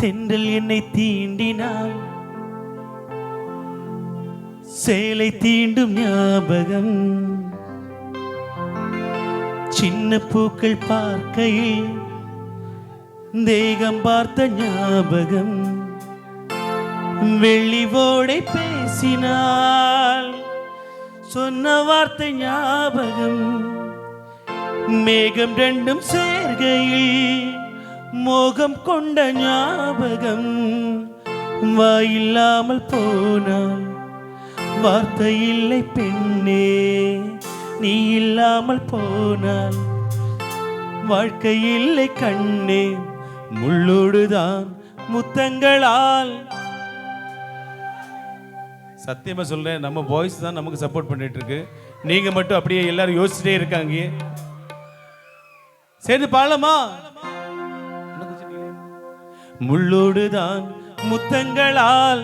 தென்றல் என்னை தீண்டினால் சேலை தீண்டும் ஞாபகம். சின்ன பூக்கள் பார்க்கையில் தேகம் பார்த்த ஞாபகம். வெள்ளி ஓடை பேசினால் சொன்ன வார்த்தை ஞாபகம். மேகம் ரெண்டும் சேர்கையில் மோகம் கொண்ட ஞாபகம். வாயில்லாமல் போனால் வார்த்தை இல்லை பெண்ணே, நீ இல்லாமல் போனால் வாழ்க்கை இல்லை கண்ணே. முள்ளோடுதான் முத்தங்களால். சத்தியமா சொல்றேன், நம்ம பாய்ஸ் தான் நமக்கு சப்போர்ட் பண்ணிட்டு இருக்கு. நீங்க மட்டும் அப்படியே எல்லாரும் யோசிச்சுட்டே இருக்காங்க. சேர்ந்து பாடலாமா? முள்ளோடுதான் முத்தங்களால்